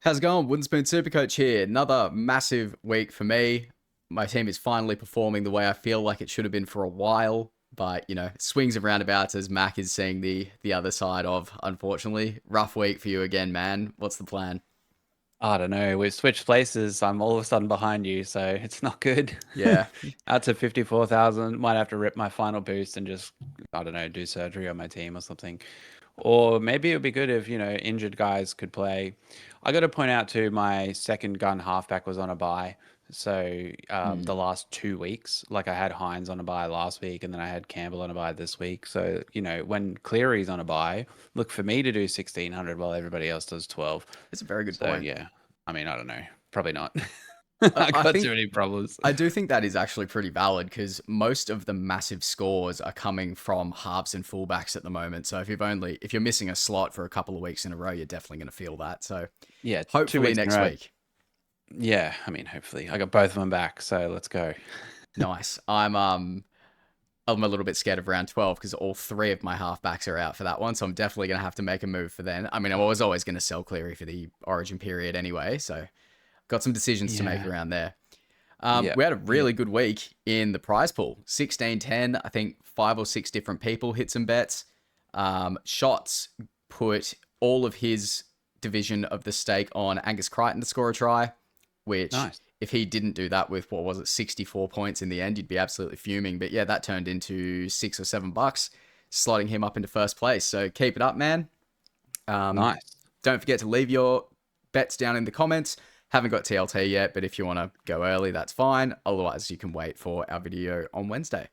How's it going? Wooden Spoon Supercoach here. Another massive week for me. My team is finally performing the way I feel like it should have been for a while. But, swings and roundabouts as Mac is seeing the other side of, unfortunately. Rough week for you again, man. What's the plan? I don't know. We've switched places. I'm all of a sudden behind you, so it's not good. Yeah. Out to 54,000. Might have to rip my final boost and just, I don't know, do surgery on my team or something. Or maybe it would be good if, injured guys could play. I got to point out too, my second gun halfback was on a bye. So Hmm. the last 2 weeks, like I had Hines on a bye last week and then I had Campbell on a bye this week. So, when Cleary's on a bye, look for me to do 1600 while everybody else does 12. It's a very good So point. yeah, I mean, I don't know. Probably not. I I I got too think many problems. I do think that is actually pretty valid because most of the massive scores are coming from halves and fullbacks at the moment. So if you're missing a slot for a couple of weeks in a row, you're definitely going to feel that. So Yeah, two hopefully weeks in a next row. week. Yeah, I mean, hopefully. I got both of them back, so let's go. Nice. I'm a little bit scared of round 12 because all three of my halfbacks are out for that one. So I'm definitely going to have to make a move for then. I mean, I was always going to sell Cleary for the origin period anyway. So got some decisions to make Yeah, around there. yeah, We had a yeah. really good week in the prize pool. 16-10. I think five or six different people hit some bets. Shots put all of his division of the stake on Angus Crichton to score a try, which Nice. if he didn't do that with, what was it, 64 points in the end, you'd be absolutely fuming. But yeah, that turned into $6 or $7, slotting him up into first place. So keep it up, man. Um, Nice. don't forget to leave your bets down in the comments. Haven't got TLT yet, but if you want to go early, that's fine. Otherwise, you can wait for our video on Wednesday.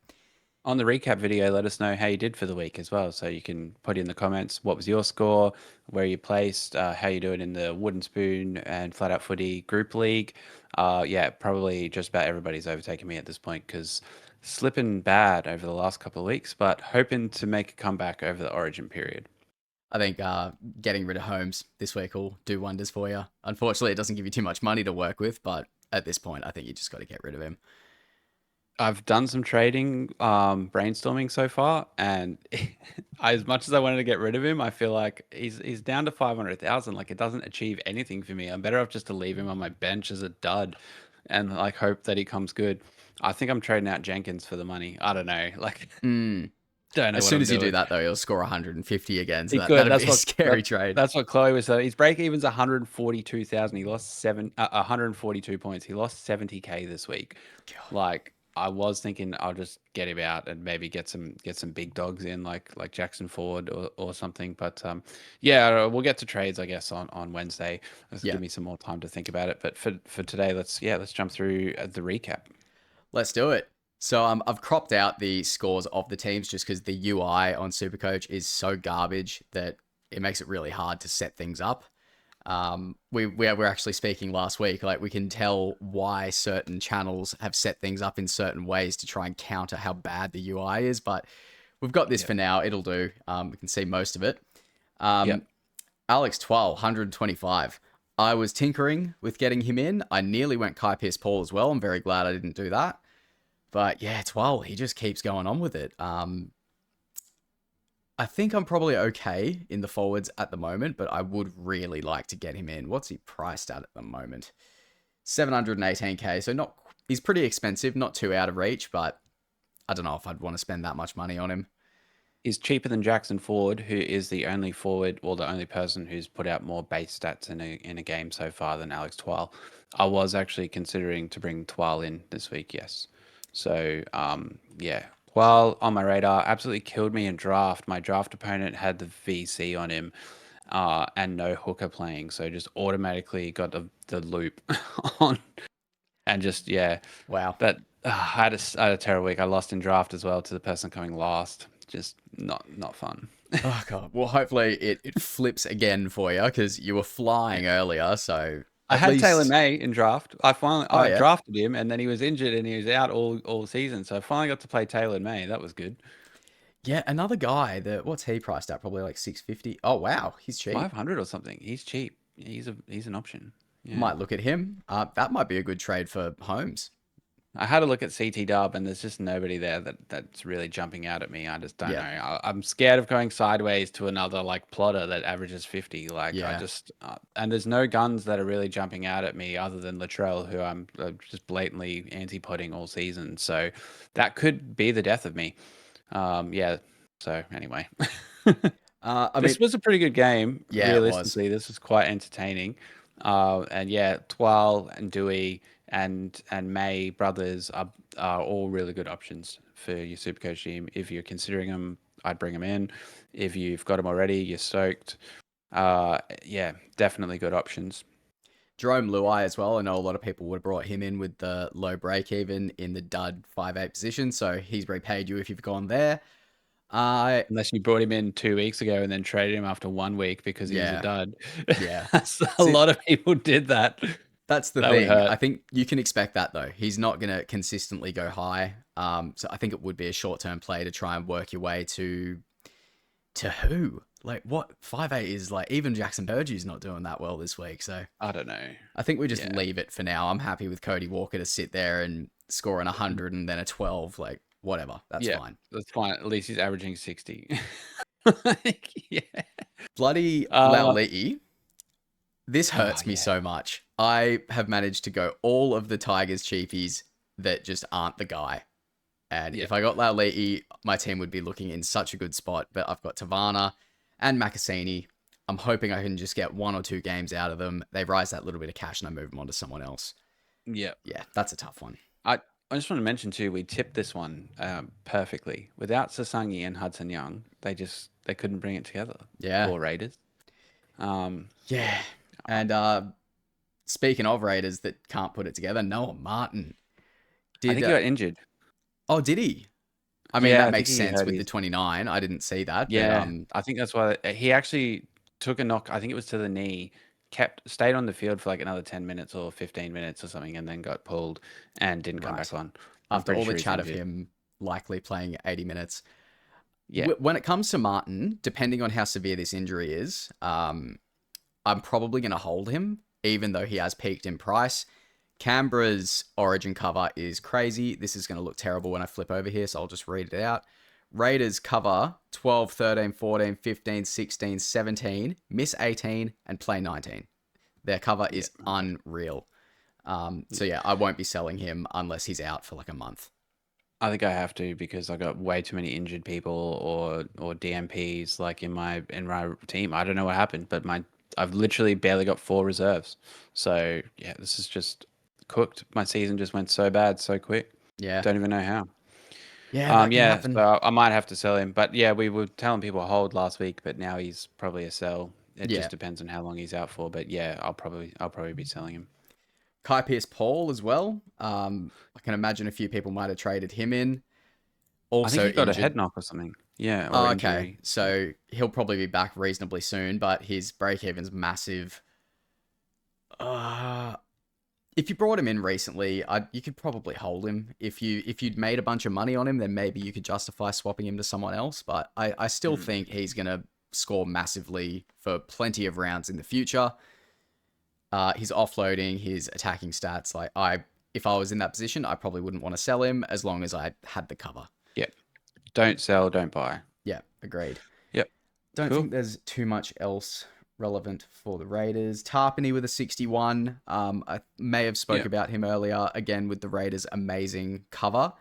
On the recap video, let us know how you did for the week as well. So you can put in the comments what was your score, where you placed, how you doing in the Wooden Spoon and Flat Out Footy group league. Yeah, probably just about everybody's overtaken me at this point because slipping bad over the last couple of weeks, but hoping to make a comeback over the Origin period. I think getting rid of Holmes this week will do wonders for you. Unfortunately, it doesn't give you too much money to work with, but at this point, I think you just got to get rid of him. I've done some trading, brainstorming so far, and as much as I wanted to get rid of him, I feel like he's down to 500,000. Like it doesn't achieve anything for me. I'm better off just to leave him on my bench as a dud, and like hope that he comes good. I think I'm trading out Jenkins for the money. I don't know. Like Mm. don't know As what soon I'm as you do doing. that, though, you'll score 150 again. So He that, could. that'd be a scary trade. That's what Chloe was saying. His break even's 142,000. He lost 142 points. He lost 70K this week. God. Like I was thinking I'll just get him out and maybe get some big dogs in like Jackson Ford or something. But yeah, we'll get to trades I guess on Wednesday. This will Yeah, give me some more time to think about it. But for today, let's jump through the recap. let's do it. So I've cropped out the scores of the teams just because the UI on Supercoach is so garbage that it makes it really hard to set things up. We were actually speaking last week. Like we can tell why certain channels have set things up in certain ways to try and counter how bad the UI is. But we've got this Yeah. for now. It'll do. We can see most of it. Yep. Um, Alex Twal, 125. I was tinkering with getting him in. I nearly went Kai Pierce Paul as well. I'm very glad I didn't do that. But yeah, Twal, he just keeps going on with it. I think I'm probably okay in the forwards at the moment, but I would really like to get him in. What's he priced at the moment? 718k. So not he's pretty expensive, not too out of reach, but I don't know if I'd want to spend that much money on him. Is cheaper than Jackson Ford, who is the only forward or the only person who's put out more base stats in a game so far than Alex Twal. I was actually considering to bring Twal in this week, yes. So yeah, Twal on my radar absolutely killed me in draft. My draft opponent had the VC on him, and no hooker playing, so just automatically got the loop on, and just yeah, Wow. but I had a terrible week. I lost in draft as well to the person coming last. Just not fun. Oh god. Well, hopefully it flips again for you because you were Yeah. flying earlier. So I at had Taylor least, May in draft. oh I yeah, drafted him and then he was injured and he was out all season. So I finally got to play Taylor May. That was good. yeah. Another guy that what's he priced at? Probably like 650. Oh wow, he's cheap. 500 or something. He's cheap. He's an option. Yeah. Might look at him. That might be a good trade for Holmes. I had a look at CT Dub, and there's just nobody there that's really jumping out at me. I just don't know. Yeah, I'm scared of going sideways to another like plotter that averages 50. Like I yeah. just and there's no guns that are really jumping out at me other than Latrell, who I'm just blatantly anti-potting all season. So that could be the death of me. Yeah. So anyway, I this mean, was a pretty good game. yeah, it was. Realistically, this was quite entertaining. And yeah, Twal and Dewey and May brothers are all really good options for your Supercoach team. If you're considering them, I'd bring them in. If you've got them already, you're stoked. Yeah, definitely good options. Jerome Luai as well. I know a lot of people would have brought him in with the low break even in the dud 5'8" position, so he's repaid you if you've gone there. Unless you brought him in 2 weeks ago and then traded him after 1 week because he was a Yeah, dud. yeah. A See, lot of people did that. that's the That would thing. hurt. I think you can expect that though. He's not going to consistently go high. So I think it would be a short-term play to try and work your way to who? Like what 5'8" is like even Jackson Burgew's not doing that well this week. So I don't know. I think we just Yeah. leave it for now. I'm happy with Cody Walker to sit there and score an 100 and then a 12. Like whatever. That's Yeah, fine. that's fine. At least he's averaging 60. Like, yeah. Bloody Uh, Lauliti. This oh hurts me yeah. so much. I have managed to go all of the Tigers cheapies that just aren't the guy. And Yeah. if I got Lauliti, my team would be looking in such a good spot. But I've got Tavana and Makasini. I'm hoping I can just get 1 or 2 games out of them. They rise that little bit of cash and I move them on to someone else. Yeah. Yeah, that's a tough one. I just want to mention too, we tipped this one perfectly. Without Sasangi and Hudson Young, they couldn't bring it together. Yeah. Poor Raiders. Um, Yeah. yeah. And speaking of Raiders that can't put it together, Noah Martin I did. think he got injured. Oh, did he? I mean, Yeah, that I think makes he sense hurt with the his. 29. I didn't see that, but Yeah, I think that's why he actually took a knock. I think it was to the knee. Stayed on the field for like another 10 minutes or 15 minutes or something, and then got pulled and didn't come back right. on. I'm After pretty all the sure he's chat of injured. him likely playing 80 minutes, Yeah. when it comes to Martin, depending on how severe this injury is, I'm probably going to hold him, even though he has peaked in price. Canberra's origin cover is crazy. This is going to look terrible when I flip over here, so I'll just read it out. Raiders cover 12, 13, 14, 15, 16, 17, miss 18, and play 19. Their cover Yeah. is unreal. So yeah, I won't be selling him unless he's out for like a month. I think I have to because I got way too many injured people or DMPs like in my team. I don't know what happened, but I've literally barely got 4 reserves. So yeah, this is just cooked. My season just went so bad so quick. Yeah. Don't even know how. Yeah, that can Yeah, happen. so I might have to sell him. But yeah, we were telling people hold last week, but now he's probably a sell. It Yeah. just depends on how long he's out for. But yeah, I'll probably be selling him. Kai Pierce Paul as well. I can imagine a few people might have traded him in. I think Also he got a injured. head knock or something. Yeah, or Oh, okay. injury. Yeah. So he'll probably be back reasonably soon, but his break even's massive. Uh, if you brought him in recently, you could probably hold him. If you'd made a bunch of money on him, then maybe you could justify swapping him to someone else. But I still Mm. think he's gonna score massively for plenty of rounds in the future. His offloading, his attacking stats, if I was in that position, I probably wouldn't want to sell him as long as I had the cover. Yep. Don't sell, don't buy. Yeah, agreed. Yep. Don't Cool. think there's too much else relevant for the Raiders. Tarpany with a 61. I may have spoke Yep. about him earlier. Again, with the Raiders' amazing cover.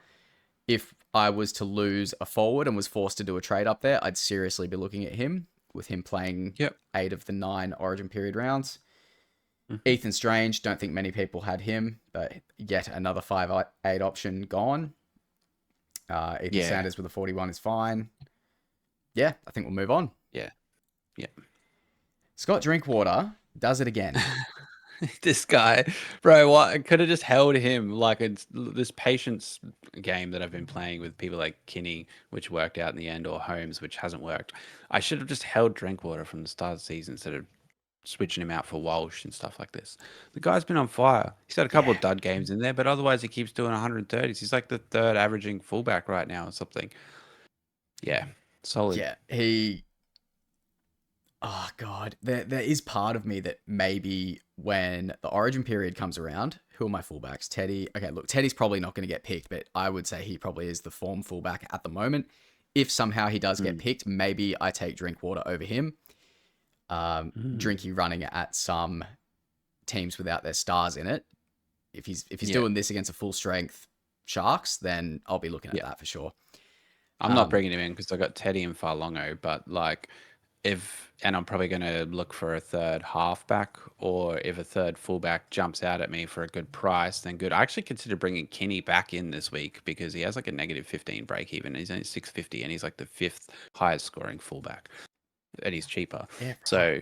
If I was to lose a forward and was forced to do a trade up there, I'd seriously be looking at him, with him playing Yep. 8 of the 9 Origin period rounds. Hmm. Ethan Strange, don't think many people had him, but yet another 5'8" option gone. Ethan Yeah. Sanders with a 41 is fine. Yeah, I think we'll move on. Yeah. Yep. Scott Drinkwater does it again. This guy, bro, what I could have just held him like it's this patience game that I've been playing with people like Kinney, which worked out in the end, or Holmes, which hasn't worked. I should have just held Drinkwater from the start of the season instead of switching him out for Walsh and stuff like this. The guy's been on fire. He's had a couple Yeah. of dud games in there, but otherwise he keeps doing 130s. He's like the third averaging fullback right now or something. Yeah, solid. Yeah, he Oh God, there is part of me that maybe when the Origin period comes around, who are my fullbacks? Teddy. Okay, look, Teddy's probably not going to get picked, but I would say he probably is the form fullback at the moment. If somehow he does get Mm. picked, maybe I take Drinkwater over him. Mm. Drinky running at some teams without their stars in it. If he's Yeah. doing this against a full strength Sharks, then I'll be looking at Yeah. that for sure. I'm not Um, bringing him in because I got Teddy and Farlongo, but like and I'm probably going to look for a third halfback, or if a third fullback jumps out at me for a good price, then good. I actually consider bringing Kinney back in this week because he has like a -15 break even. He's only 650 and he's like the fifth highest scoring fullback and he's cheaper. yeah, right. So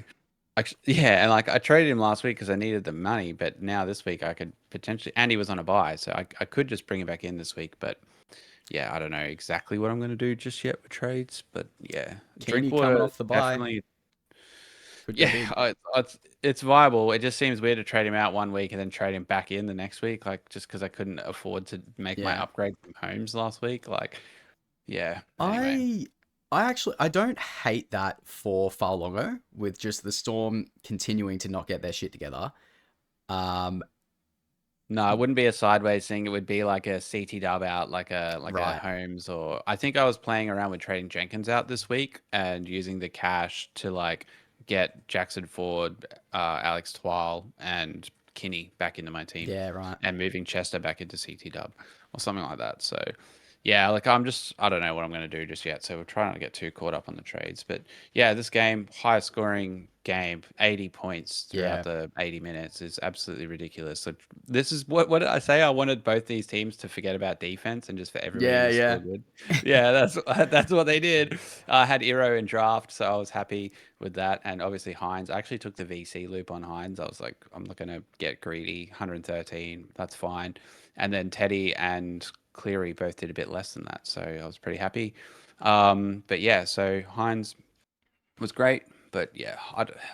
actually, yeah, and like I traded him last week because I needed the money, but now this week I could potentially, and he was on a buy, so I could just bring him back in this week, but yeah, I don't know exactly what I'm going to do just yet with trades, but yeah, Keeney coming Drinkwater off the bye definitely. could go Yeah, big. it's viable. It just seems weird to trade him out one week and then trade him back in the next week, like just because I couldn't afford to make my Yeah, upgrade from Holmes last week. Like, yeah. Anyway, I I don't hate that for Farlongo with just the Storm continuing to not get their shit together. Um, no, it wouldn't be a sideways thing. It would be like a CT dub out, like a right. Holmes, or I think I was playing around with trading Jenkins out this week and using the cash to like get Jackson Ford, Alex Twal, and Kinney back into my team, Yeah, right. and moving Chester back into CT dub or something like that. So yeah, like I don't know what I'm going to do just yet. So we're trying not to get too caught up on the trades. But yeah, this game, highest scoring game, 80 points throughout Yeah. the 80 minutes is absolutely ridiculous. So this is what did I say? I wanted both these teams to forget about defense and just for everybody Yeah, to score yeah. good. Yeah, that's what they did. I had Iro in draft, so I was happy with that. And obviously Hines, I actually took the VC loop on Hines. I was like, I'm not going to get greedy. 113, that's fine. And then Teddy and Cleary both did a bit less than that, so I was pretty happy. But yeah, so Hines was great, but yeah,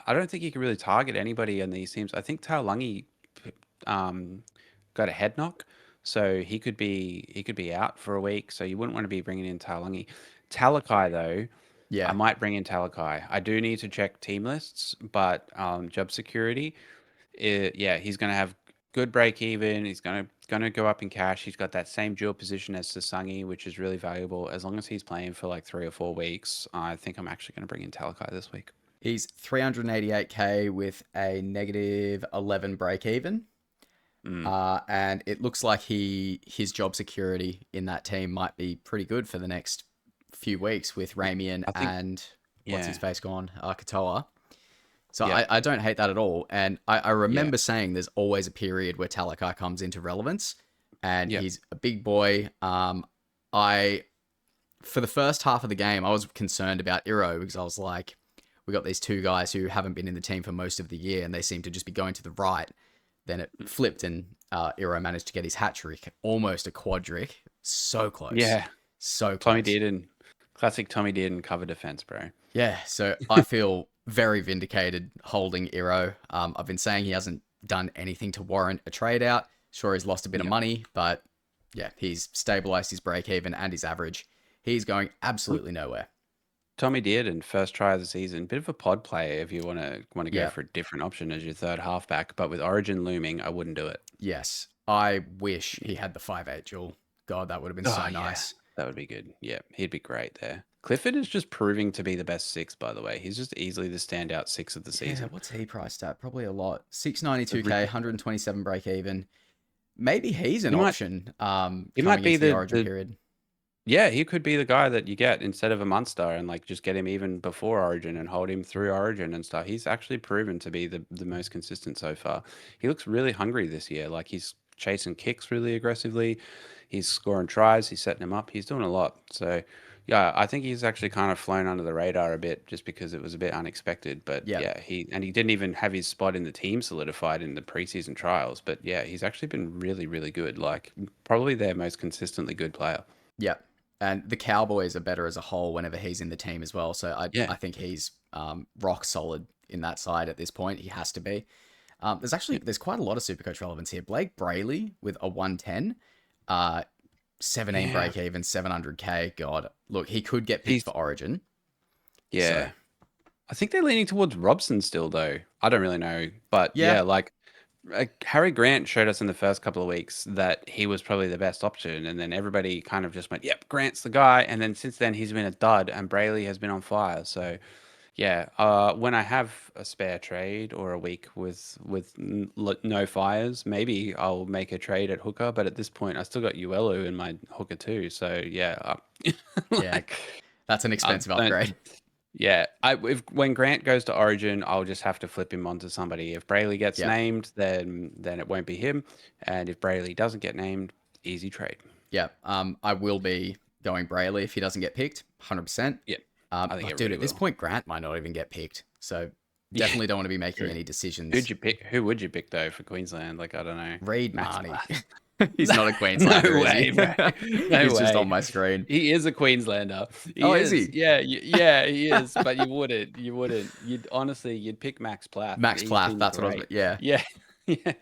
I don't think he can really target anybody in these teams. I think Taulagi um, got a head knock, so he could be out for a week. So you wouldn't want to be bringing in Taulagi. Talakai though, I Yeah. might bring in Talakai. I do need to check team lists, but job security yeah, he's going to have good break even. He's going to go up in cash. He's got that same dual position as Sasangi, which is really valuable. As long as he's playing for like 3 or 4 weeks, I think I'm actually going to bring in Talakai this week. He's 388k with a negative 11 break even. Mm. And it looks like his job security in that team might be pretty good for the next few weeks with Ramian I think, and what's his yeah, face gone, Katoa. So yeah, I don't hate that at all. And I yeah, remember saying there's always a period where Talakai comes into relevance, and yeah. he's a big boy. I for the first half of the game, I was concerned about Iro because I was like, we got these two guys who haven't been in the team for most of the year, and they seem to just be going to the right. Then it flipped, and Iro managed to get his hat trick, almost a quadrick. So close, Yeah. so Tommy close. Dearden, classic Tommy Dearden cover defense, bro. Yeah, so I feel very vindicated holding Iro. I've been saying he hasn't done anything to warrant a trade out. Sure, he's lost a bit of Yeah. money, but yeah, he's stabilized his break even and his average. He's going absolutely nowhere. Tommy Dearden, first try of the season, bit of a pod player if you want to go Yeah, for a different option as your third halfback, but with Origin looming, I wouldn't do it. yes. I wish he had the 5'8" jewel. God, that would have been Oh so yeah, nice. that would be good. Yeah, he'd be great there. Clifford is just proving to be the best six, by the way. He's just easily the standout six of the Yeah, season. what's he priced at? Probably a lot. A 692k, ridiculous. 127 break even. Maybe he's an He might option he might coming be into the the origin the period. yeah, he could be the guy that you get instead of a Munster and like just get him even before Origin and hold him through Origin and stuff. He's actually proven to be the most consistent so far. He looks really hungry this year. Like he's chasing kicks really aggressively. He's scoring tries. He's setting them up. He's doing a lot. So yeah, I think he's actually kind of flown under the radar a bit just because it was a bit unexpected. But Yep. yeah, he didn't even have his spot in the team solidified in the preseason trials. But yeah, he's actually been really, really good. Like probably their most consistently good player. Yep. And the Cowboys are better as a whole whenever he's in the team as well. So I Yeah. think he's rock solid in that side at this point. He has to be. Yeah. There's quite a lot of Supercoach relevance here. Blake Brayley with a 110, uh, 17 Yeah. break even, 700k. God, look, he could get picked He's for Origin. So yeah. I think they're leaning towards Robson still, though. I don't really know, but Yeah, yeah, like Harry Grant showed us in the first couple of weeks that he was probably the best option, and then everybody kind of just went, "Yep, Grant's the guy." And then since then, he's been a dud, and Brayley has been on fire. So yeah, when I have a spare trade or a week with no fires, maybe I'll make a trade at hooker. But at this point, I still got Uelu in my hooker too. So yeah, yeah, like that's an I expensive don't. upgrade. Yeah, I if when Grant goes to Origin, I'll just have to flip him onto somebody. If Brayley gets Yeah, named, then it won't be him, and if Brayley doesn't get named, easy trade. yeah. I will be going Brayley if he doesn't get picked, 100%. Yeah, I think But dude, everybody at this will. point, Grant might not even get picked. So Yeah, definitely don't want to be making true. any decisions. Who'd you pick? Who would you pick though for Queensland? Like I don't know, Read Max Marnie. Plath. He's not a Queenslander, No is he? way, bro. No He's just on way. my screen. He is a Queenslander. Oh, He is is. he? Yeah, yeah, he is. But you wouldn't. You wouldn't. You'd honestly, you'd pick Max Plath. Max He's Plath. been That's what I was. great. Yeah, Yeah, yeah.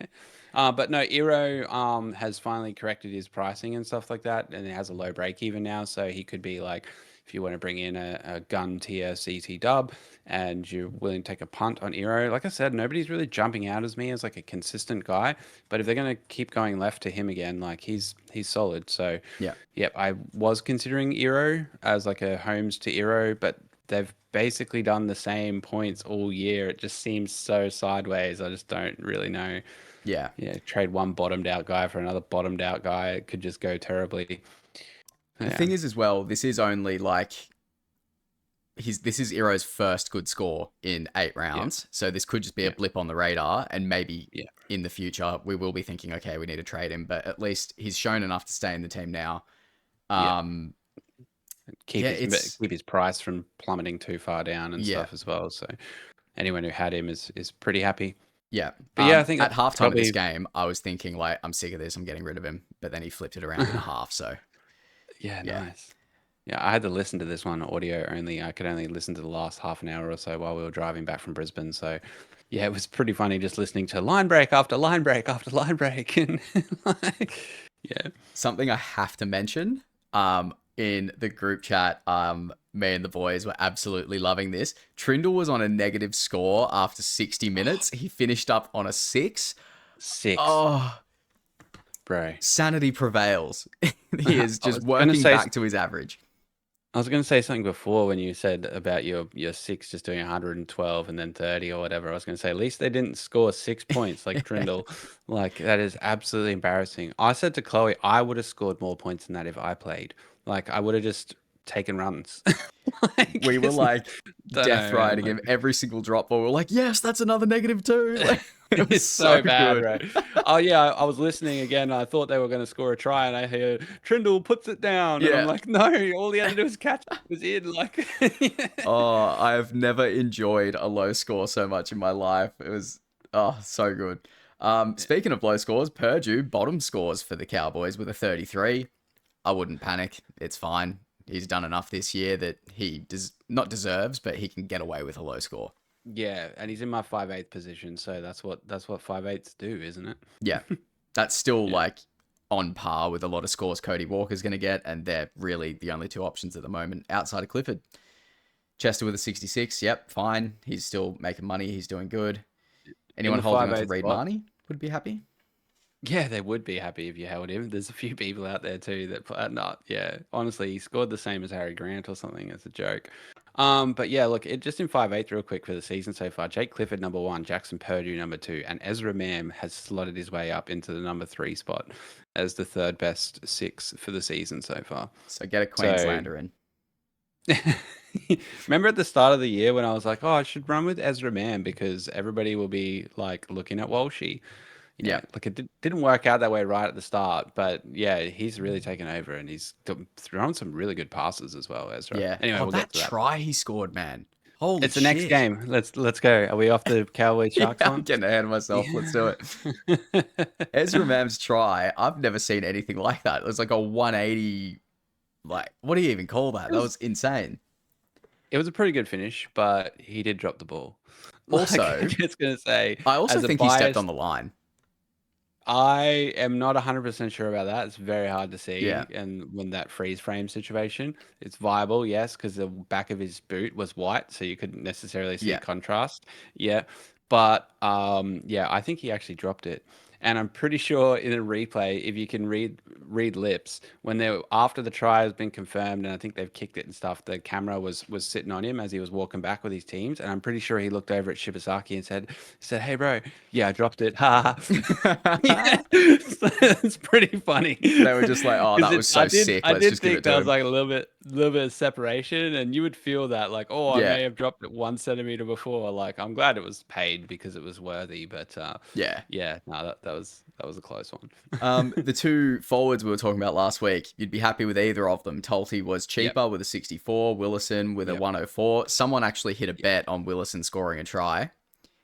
But no, Eero has finally corrected his pricing and stuff like that, and it has a low break even now, so he could be like, if you want to bring in a gun tier CT dub and you're willing to take a punt on Eero, like I said, nobody's really jumping out as me as like a consistent guy. But if they're gonna keep going left to him again, like he's solid. So yeah, yep, I was considering Eero as like a Holmes to Eero, but they've basically done the same points all year. It just seems so sideways. I just don't really know. yeah. Yeah, trade one bottomed out guy for another bottomed out guy. It could just go terribly. The Yeah, thing is, as well, this is only like this is Eero's first good score in 8 rounds. So this could just be a yeah, blip on the radar, and maybe yeah, in the future we will be thinking, okay, we need to trade him. But at least he's shown enough to stay in the team now. yeah. Um, Keep yeah, his it's keep his price from plummeting too far down and yeah, stuff as well. So anyone who had him is pretty happy. yeah. But yeah, I think At that's halftime of this probably game, I was thinking like, I'm sick of this. I'm getting rid of him. But then he flipped it around in a half. So yeah, yeah, nice. Yeah, I had to listen to this one audio only. I could only listen to the last half an hour or so while we were driving back from Brisbane. So, yeah, it was pretty funny just listening to line break after line break after line break, and like, yeah, something I have to mention. In the group chat, me and the boys were absolutely loving this. Trindle was on a negative score after 60 minutes. He finished up on a 6. 6, Oh, bro. sanity prevails. He is I just was gonna working say back to his average. I was gonna say something before when you said about your 6 just doing 112 and then 30 or whatever. I was gonna say at least they didn't score 6 points like Trindle. Like that is absolutely embarrassing. I said to Chloe, I would have scored more points than that if I played. Like I would have just taken runs. Like We were like don't death know, man. riding Like him every single drop ball. We were like, yes, that's another -2. Like, it was it's so so bad, good. bro. Oh yeah, I was listening again. I thought they were going to score a try, and I hear Trindle puts it down, and I'm Yeah. like, no, all he had to do was catch it. It was in. Like, Oh, I have never enjoyed a low score so much in my life. It was so good. Speaking of low scores, Purdue bottom scores for the Cowboys with a 33. I wouldn't panic. It's fine. He's done enough this year that he does not deserves, but he can get away with a low score. yeah, and he's in my 5/8 position, so that's what 5/8s do, isn't it? Yeah, that's still Yeah. like on par with a lot of scores Cody Walker's going to get, and they're really the only two options at the moment outside of Clifford. Chester with a 66. Yep, fine. He's still making money. He's doing good. In Anyone the holding on to 5/8 Reed spot. Marnie would be happy. Yeah, they would be happy if you held him. There's a few people out there too that not. Yeah, honestly, he scored the same as Harry Grant or something. It's a joke. But yeah, look, it just in 5/8 real quick for the season so far. Jake Clifford number 1, Jackson Purdue number 2, and Ezra Mam has slotted his way up into the number 3 spot as the third best 6 for the season so far. So get a So Queenslander in. remember at the start of the year when I was like, oh, I should run with Ezra Mam because everybody will be like looking at Walshy. Yeah, Yeah. like it didn't work out that way right at the start, but yeah, he's really taken over and he's thrown some really good passes as well, Ezra. Yeah. Anyway, Oh, we'll get that to that. try he scored, man. Holy It's the next shit. game. Let's go. Are we off the Cowboys Yeah, Sharks I'm one? getting ahead of myself. Let's do it. Yeah. Ezra Mam's try, I've never seen anything like that. It was like a 180. Like, what do you even call that? It That was was insane. it was a pretty good finish, but he did drop the ball. Like I'm Also, just gonna say, I also as a think he stepped bias, on the line. I am not 100% sure about that. It's very hard to Yeah, see. And when that freeze frame situation, it's viable, yes, because the back of his boot was white, so you couldn't necessarily see yeah, contrast. Yeah. But yeah, I think he actually dropped it. And I'm pretty sure in a replay, if you can read lips, when they after the try has been confirmed, and I think they've kicked it and stuff, the camera was sitting on him as he was walking back with his teams, and I'm pretty sure he looked over at Shibasaki and said, "Hey, bro, yeah, I dropped it." Ha. Yeah, it's pretty funny they were just like, "Oh, because that was I so did sick. I Let's did just give think it there to was him." like a little bit of separation, and you would feel that like, oh, I Yeah, may have dropped it 1 centimeter before. Like, I'm glad it was paid because it was worthy, but yeah. yeah, no, that was a close one. The two forwards we were talking about last week, you'd be happy with either of them. Tolte was Yep, cheaper with a 64, Willison with a yep, 104. Someone actually hit a yep. bet on Willison scoring a try.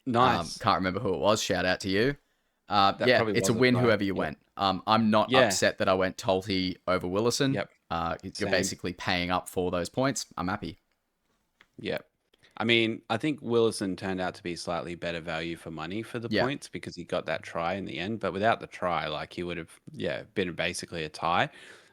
Nice. Can't remember who it was. Shout out to you. That Yeah, probably it's a was a win try. whoever you Yep. went. I'm not Yeah. upset that I went Tolte over Willison. Yep. You're Same. basically paying up for those points. I'm happy. Yep. I mean, I think Willison turned out to be slightly better value for money for the Yeah, points because he got that try in the end. But without the try, like he would have, yeah, been basically a tie.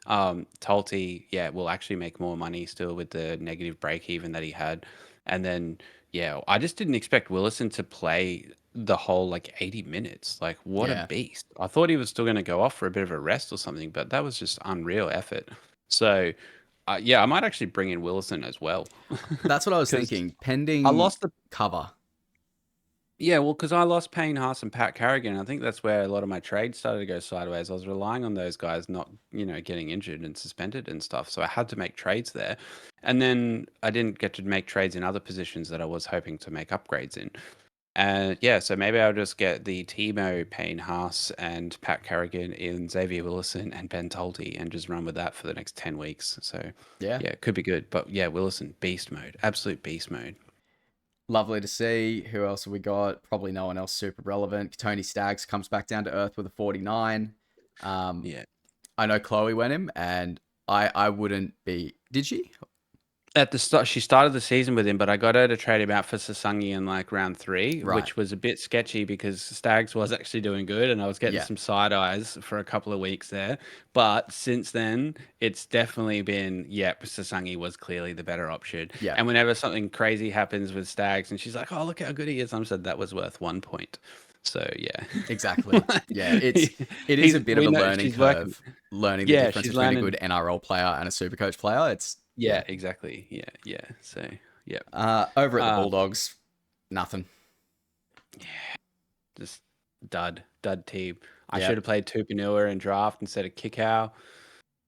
Tolte, yeah, will actually make more money still with the negative break even that he had. And then, yeah, I just didn't expect Willison to play the whole like 80 minutes. Like, what a yeah. beast. I thought he was still going to go off for a bit of a rest or something, but that was just unreal effort. So, yeah, I might actually bring in Willison as well. That's what I was Because thinking. I Pending lost the cover. yeah, well, because I lost Payne Haas and Pat Carrigan. I think that's where a lot of my trades started to go sideways. I was relying on those guys not, getting injured and suspended and stuff. So I had to make trades there. And then I didn't get to make trades in other positions that I was hoping to make upgrades in. And yeah, so maybe I'll just get the Timo, Payne Haas, and Pat Carrigan in Xavier Willison and Ben Tolte and just run with that for the next 10 weeks. So Yeah. yeah, it could be good. But yeah, Willison, beast mode, absolute beast mode. Lovely to see. Who else have we got? Probably no one else super relevant. Tony Staggs comes back down to earth with a 49. Um, Yeah. I know Chloe went him, and I wouldn't be. Did she? At the start, she started the season with him, but I got her to trade him out for Sasangi in like round 3, Right. which was a bit sketchy because Stags was actually doing good and I was getting Yeah. some side eyes for a couple of weeks there. But since then, it's definitely been, yep, Sasangi was clearly the better option. Yeah. And whenever something crazy happens with Stags and she's like, oh, look how good he is, I'm said that was worth 1 point. So yeah. Exactly. Yeah. It is a bit of We a know learning she's working. curve. Learning the Yeah, difference she's between a learning. good NRL player and a SuperCoach player. It's yeah. Yeah, exactly. Yeah, yeah. So, yeah. Over at the Um, Bulldogs, nothing. Just dud team. I Yeah. should have played Tupanua in draft instead of Kickow.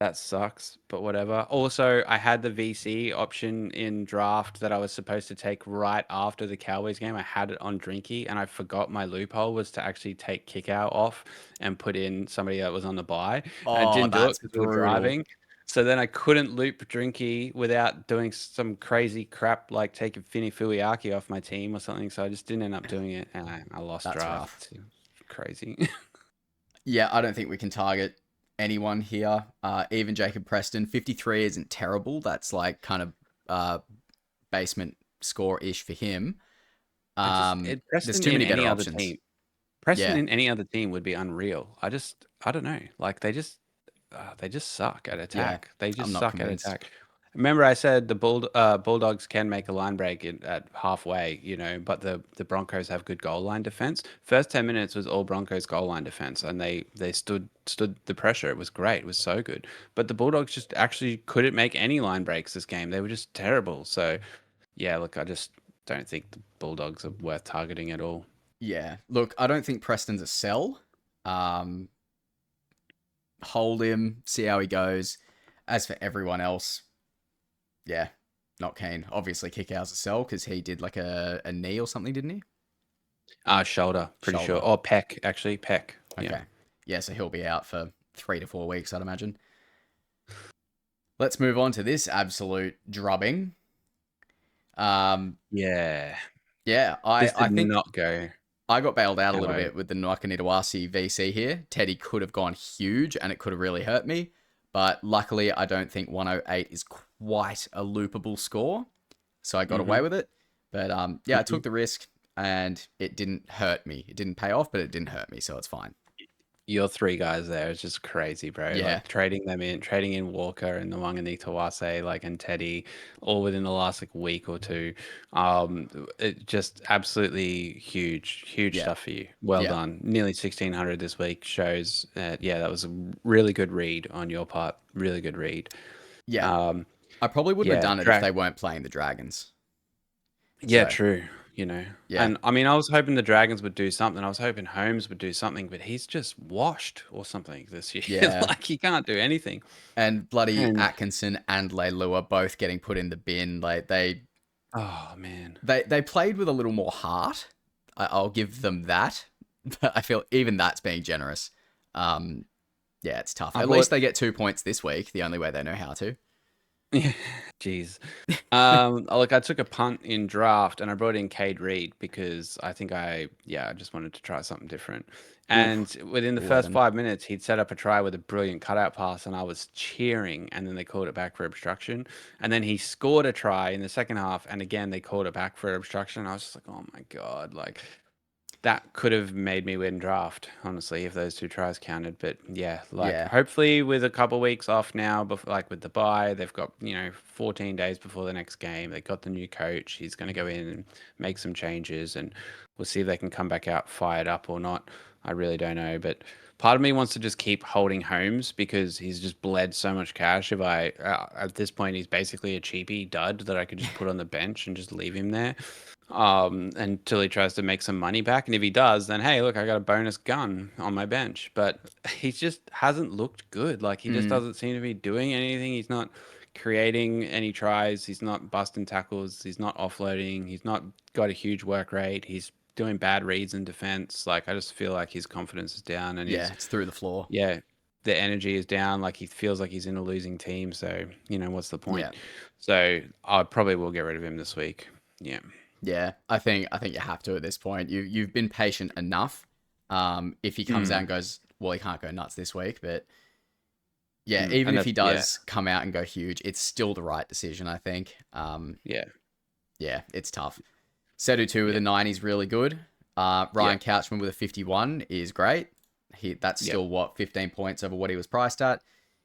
That sucks, but whatever. Also, I had the VC option in draft that I was supposed to take right after the Cowboys game. I had it on Drinky, and I forgot my loophole was to actually take Kickow off and put in somebody that was on the buy, and I Oh, didn't do it that's because we were brutal. driving. So then I couldn't loop Drinky without doing some crazy crap like taking Fini Fuiaki off my team or something. So I just didn't end up doing it, and I lost That's rough. draft. Crazy. Yeah, I don't think we can target anyone here. Even Jacob Preston, 53 isn't terrible. That's like kind of uh, basement score ish for him. There's Preston too in many any better other options. team. Preston Yeah, in any other team would be unreal. I don't know. Like they just suck at yeah, attack. They I'm just not suck at convinced. attack. Remember, I said the Bulldogs can make a line break at halfway, but the Broncos have good goal line defense. First 10 minutes was all Broncos goal line defense, and they stood the pressure. It was great. It was so good. But the Bulldogs just actually couldn't make any line breaks this game. They were just terrible. So yeah, look, I just don't think the Bulldogs are worth targeting at all. Yeah, look, I don't think Preston's a sell. Um, Hold him, see how he goes. As for everyone else, yeah, not keen. Obviously, Kickout's a sell because he did like a knee or something, didn't he? Shoulder, pretty sure. Shoulder. Or Peck, actually, Peck. Yeah. Okay. Yeah, so he'll be out for 3 to 4 weeks, I'd imagine. Let's move on to this absolute drubbing. Um, Yeah. yeah, This I did think not go I got bailed out a how little I. bit with the Nakanitawasi VC here. Teddy could have gone huge and it could have really hurt me. But luckily, I don't think 108 is quite a loopable score. So I got Mm-hmm. away with it. But yeah, I Mm-hmm. took the risk and it didn't hurt me. It didn't pay off, but it didn't hurt me. So it's fine. Your three guys there is just crazy, bro. Yeah, Like trading in Walker and Nwangani Tawase, like and Teddy, all within the last like week or two. It just absolutely huge, huge yeah, stuff for you. Well yeah, done. Nearly 1,600 this week shows that yeah, that was a really good read on your part. Really good read. yeah. Um, I probably wouldn't have yeah, done it if they weren't playing the Dragons. Yeah, So true. You know, yeah, and I mean, I was hoping the Dragons would do something. I was hoping Holmes would do something, but he's just washed or something this year. yeah. Like he can't do anything. And bloody And Atkinson and Leilua both getting put in the bin. Like oh man, they played with a little more heart. I'll give them that. But I feel even that's being generous. Um, yeah, it's tough. I At least bought. they get 2 points this week. The only way they know how to. Yeah, jeez. Look, I took a punt in draft and I brought in Cade Reed because I just wanted to try something different. And Oof, within the first 11. 5 minutes, he'd set up a try with a brilliant cutout pass, and I was cheering. And then they called it back for obstruction. And then he scored a try in the second half, and again they called it back for obstruction. I was just like, oh my god, like that could have made me win draft, honestly, if those two tries counted. But yeah, like Yeah, hopefully with a couple weeks off now, before, like with the bye, they've got 14 days before the next game. They got the new coach. He's going to go in and make some changes, and we'll see if they can come back out fired up or not. I really don't know, but part of me wants to just keep holding Holmes because he's just bled so much cash. If I at this point, he's basically a cheapy dud that I could just put on the bench and just leave him there until he tries to make some money back. And if he does, then hey, look, I got a bonus gun on my bench. But he just hasn't looked good. Like he just mm, doesn't seem to be doing anything. He's not creating any tries. He's not busting tackles. He's not offloading. He's not got a huge work rate. He's doing bad reads in defense. Like I just feel like his confidence is down and yeah. his It's through the floor. yeah, the energy is down. Like he feels like he's in a losing team. So what's the Yeah, point? So I probably will get rid of him this week. Yeah. yeah. I think you have to at this point. You've been patient enough. If he comes out Mm, and goes, well, he can't go nuts this week, but yeah, mm. even And if he that's yeah. does come out and go huge, it's still the right decision, I think. Yeah, Yeah, it's tough. Sedu 2 with yeah, a 90 is really good. yeah, Ryan Couchman with a 51 is great. That's yeah, still 15 points over what he was priced at.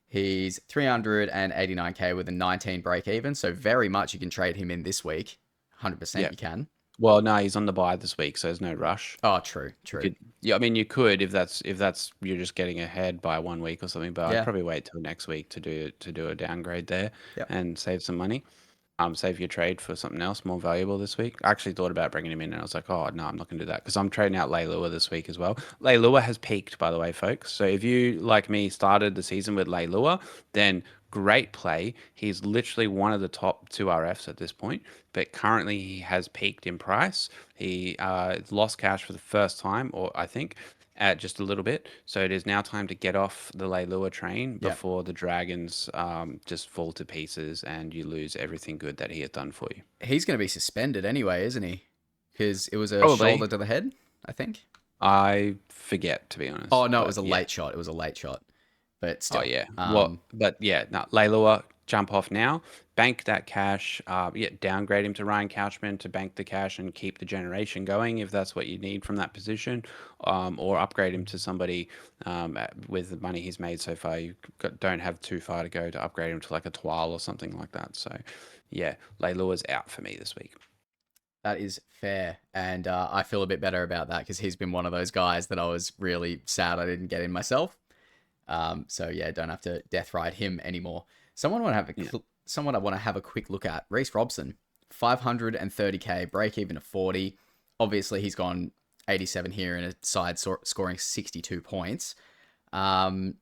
He's 389k with a 19 break even, so very much you can trade him in this week. 100% yeah. you can. Well, no, he's on the buy this week, so there's no rush. Oh, true, You true. could, yeah, I mean, you could if that's you're just getting ahead by 1 week or something, but I'd Yeah, probably wait till next week to do a downgrade there yep. and save some money. Save your trade for something else more valuable this week. I actually thought about bringing him in, and I was like, oh no, I'm not going to do that because I'm trading out Leilua this week as well. Leilua has peaked, by the way, folks. So if you, like me, started the season with Leilua, then great play. He's literally one of the top two RFs at this point, but currently he has peaked in price. He lost cash for the first time, or I think. Just a little bit. So it is now time to get off the Leilua train Yep. before the Dragons just fall to pieces and you lose everything good that he has done for you. He's going to be suspended anyway, isn't he? Because it was a Probably. shoulder to the head, I think. I forget, to be Oh, honest. no, it But was a yeah. late shot. It was a late shot. But Oh, still. yeah. But yeah, no, Leilua, jump off now. Bank that cash. Yeah, downgrade him to Ryan Couchman to bank the cash and keep the generation going if that's what you need from that position. Or upgrade him to somebody with the money he's made so far. Don't have too far to go to upgrade him to like a Twal or something like that. So yeah, Leilua's out for me this week. That is fair. And I feel a bit better about that because he's been one of those guys that I was really sad I didn't get in myself. So yeah, don't have to death ride him anymore. Yeah. Someone I want to have a quick look at. Reece Robson, 530k, break even of 40. Obviously, he's gone 87 here in a side scoring 62 points. Um,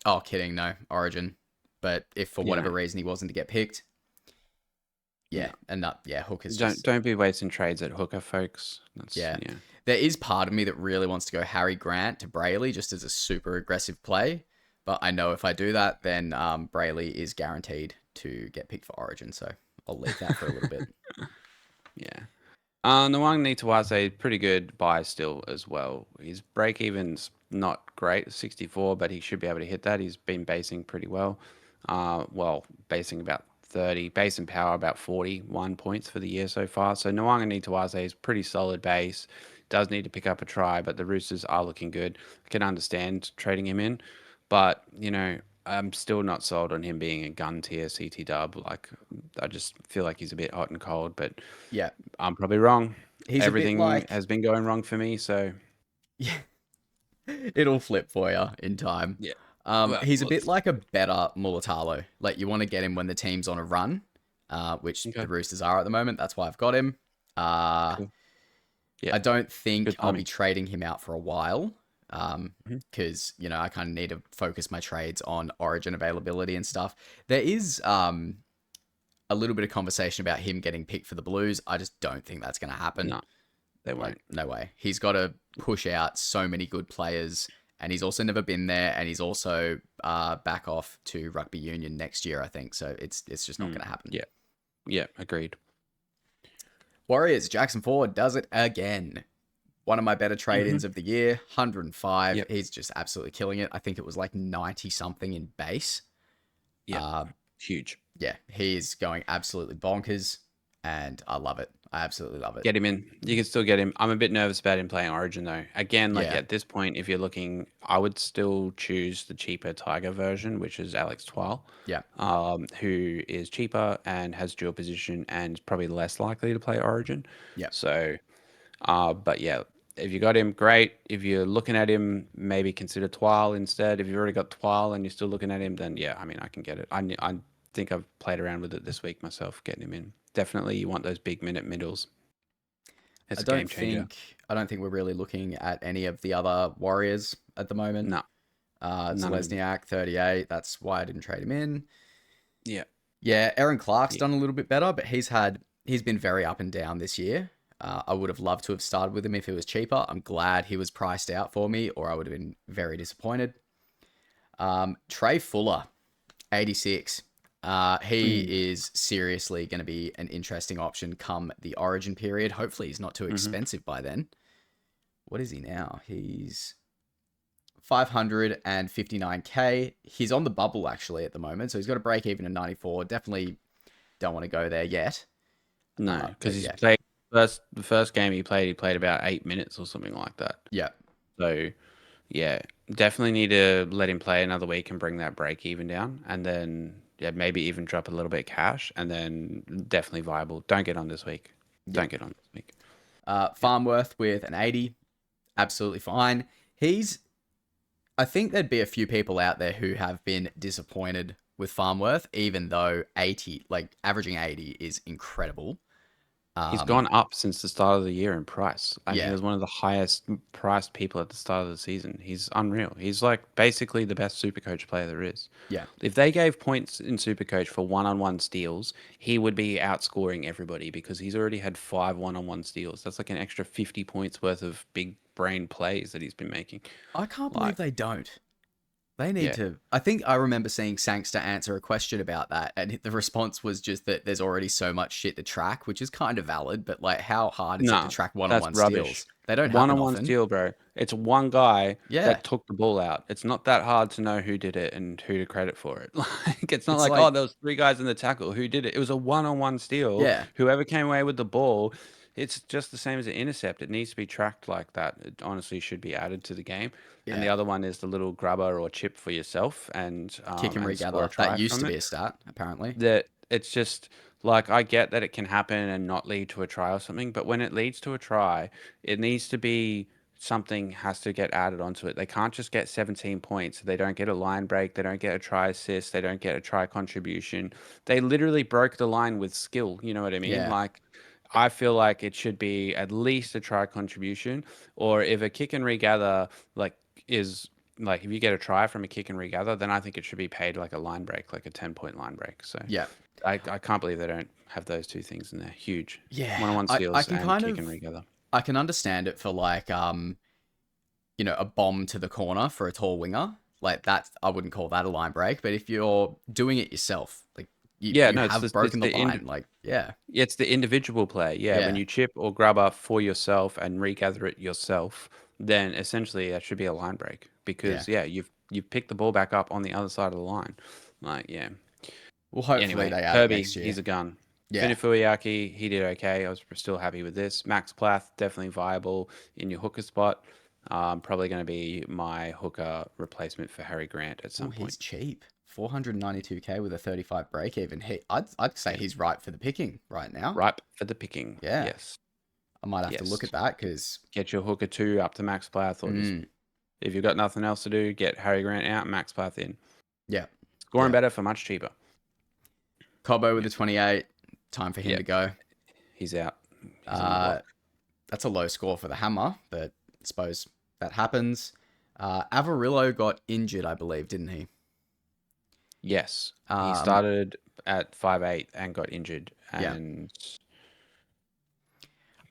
oh, kidding, no, Origin. But if for Yeah. whatever reason he wasn't to get picked, yeah, Yeah. and that yeah, Hook is Don't just don't be wasting trades at hooker, folks. That's yeah. yeah. There is part of me that really wants to go Harry Grant to Brayley just as a super aggressive play. But I know if I do that, then Brayley is guaranteed to get picked for Origin. So I'll leave that for a little bit. Yeah. Nwang Nitawase, pretty good buy still as well. His break even's not great, 64, but he should be able to hit that. He's been basing pretty well. Basing about 30, base and power about 41 points for the year so far. So Nwang Nitawase is pretty solid base. does need to pick up a try, but the Roosters are looking good. I can understand trading him in, but I'm still not sold on him being a gun tier CT dub. Like, I just feel like he's a bit hot and cold, but Yeah, I'm probably wrong. he's a bit Everything like has been going wrong for me, so yeah, it'll flip for you in time. yeah. Well, He's a well, bit like a better Mulatalo. Like you want to get him when the team's on a run, which the okay, Roosters are at the moment. That's why I've got him. Uh, cool. Yeah, I don't think good I'll be timing. trading him out for a while. Mhm. Because I kind of need to focus my trades on Origin availability and stuff. There is a little bit of conversation about him getting picked for the Blues. I just don't think that's going to happen. No, they Like, won't. no way. He's got to push out so many good players, and he's also never been there, and he's also back off to rugby union next year, I think. So it's just not Mm, going to happen. yeah, yeah, agreed. Warriors, Jackson Ford does it again. One of my better Hmm. trade-ins of the year, 105. Yep, He's just absolutely killing it. I think it was like 90 something in base. yep, Uh, huge. yeah, he's going absolutely bonkers, and I love it. I absolutely love it. Get him in. You can still get him. I'm a bit nervous about him playing Origin though. Again, like Yeah, at this point, if you're looking, I would still choose the cheaper Tiger version, which is Alex Twal, yeah. who is cheaper and has dual position and is probably less likely to play Origin. Yeah. So, but yeah, if you got him, great. If you're looking at him, maybe consider Twal instead. If you've already got Twal and you're still looking at him, then yeah, I mean, I can get it. I think I've played around with it this week myself, getting him in. Definitely, you want those big minute middles. I It's a game don't changer. think I don't think we're really looking at any of the other Warriors at the moment. No, none of them. Zelezniak, 38. That's why I didn't trade him in. Yeah. Yeah, Aaron Clark's Yeah. done a little bit better, but he's been very up and down this year. I would have loved to have started with him if it was cheaper. I'm glad he was priced out for me, or I would have been very disappointed. Trey Fuller, 86. He Mm. is seriously going to be an interesting option come the Origin period. Hopefully, he's not too Hmm. expensive by then. What is he now? He's 559k. He's on the bubble actually at the moment, so he's got a break even in 94. Definitely don't want to go there yet. No, because But he's yeah, played the first game he played about 8 minutes or something like that. yeah, So yeah, definitely need to let him play another week and bring that break even down, and then yeah, maybe even drop a little bit of cash, and then definitely viable. Don't get on this week. yeah. Don't get on this week. Yeah. Farmworth with an 80, absolutely fine. He's. I think there'd be a few people out there who have been disappointed with Farmworth, even though 80, like averaging 80, is incredible. He's Um, gone up since the start of the year in price. I mean, he yeah, was one of the highest priced people at the start of the season. He's unreal. He's like basically the best Supercoach player there is. yeah. If they gave points in Supercoach for one-on-one steals, he would be outscoring everybody because he's already had 5 one-on-one steals. That's like an extra 50 points worth of big brain plays that he's been making. I can't believe Like, they don't. They need yeah. to. I think I remember seeing Sangster answer a question about that, and the response was just that there's already so much shit to track, which is kind of valid, but like, how hard is it to Nah, track that's one-on-one rubbish. steals? They don't happen One-on-one often. steal, bro. It's one guy Yeah, that took the ball out. It's not that hard to know who did it and who to credit for it. Like, it's not it's like, oh, like, there was three guys in the tackle. Who did it? It was a one-on-one steal. yeah, Whoever came away with the ball, it's just the same as an intercept. It needs to be tracked like that. It honestly should be added to the game. And the yeah. other one is the little grubber or chip for yourself Kick and and score a regather. That try used from to it. be a stat, apparently. That it's just like I get that it can happen and not lead to a try or something, but when it leads to a try, it needs to be something has to get added onto it. They can't just get 17 points. They don't get a line break. They don't get a try assist. They don't get a try contribution. They literally broke the line with skill. You know what I mean? Yeah, Like, I feel like it should be at least a try contribution, or if a kick and regather like is like if you get a try from a kick and regather, then I think it should be paid like a line break, like a 10-point line break. So yeah, I can't believe they don't have those two things in there. Huge. yeah. One-on-one I steals can and kind kick of and regather. I can understand it for like a bomb to the corner for a tall winger. Like that, I wouldn't call that a line break. But if you're doing it yourself, like Yeah, you no, have broken the line. Like yeah, it's the individual play. Yeah, when yeah, you chip or grab up for yourself and regather it yourself, then essentially that should be a line break yeah. because yeah, you've picked the ball back up on the other side of the line. Like, yeah. Well, hopefully Anyway, they add it Herbie, next year. he's a gun. Yeah. Vinny Fuiaki, he did okay. I was still happy with this. Max Plath, definitely viable in your hooker spot. Probably going to be my hooker replacement for Harry Grant at Oh, some point. he's cheap. 492k with a 35 break even. I'd say Yeah. he's ripe for the picking right now. Ripe for the picking. Yeah. Yes. I might have to look Yes. at that because Get your hooker 2 up to Max Plath, or just if you've got nothing else to do, get Harry Grant out, Max Plath in. yeah. Scoring Yeah. better for much cheaper. Cobbo with Yeah. the 28. Time for him Yeah. to go. He's out. He's on the block. That's a low score for the Hammer, but I suppose that happens. Avarillo got injured, I believe, didn't he? Yes. He Um, started at 5'8" and got injured. yeah. And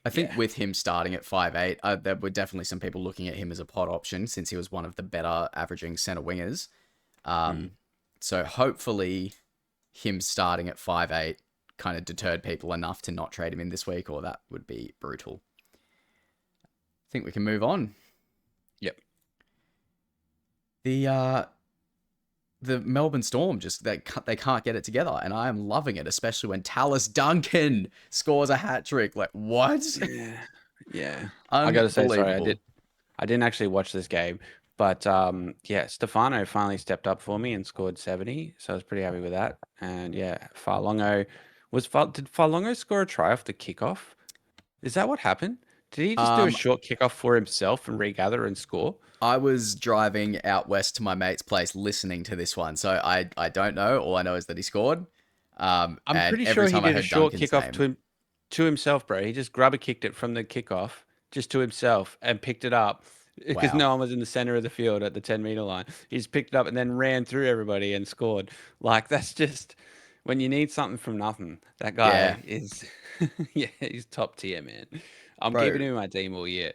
I think yeah. with him starting at 5'8", there were definitely some people looking at him as a pod option since he was one of the better averaging center wingers. So hopefully him starting at 5'8" kind of deterred people enough to not trade him in this week, or that would be brutal. I think we can move on. Yep. The Melbourne Storm they can't get it together, and I am loving it, especially when Tallis Duncan scores a hat trick. Like, what? Yeah. Yeah. I got to say, sorry, Unbelievable. I didn't actually watch this game, but yeah, Stefano finally stepped up for me and scored 70, so I was pretty happy with that. And yeah, did Farlongo score a try off the kickoff? Is that what happened? Did he just do a Um, short kickoff for himself and regather and score? I was driving out west to my mate's place listening to this one, so I don't know. All I know is that he scored. I'm And pretty every sure he time I did a heard short Duncan's kickoff name, to himself, bro. He just grubber kicked it from the kickoff just to himself and picked it up because wow. no one was in the center of the field at the 10-meter line. He just picked it up and then ran through everybody and scored. Like, that's just when you need something from nothing. That Yeah, guy is, yeah, he's top tier, man. I'm keeping bro. him in my team all year.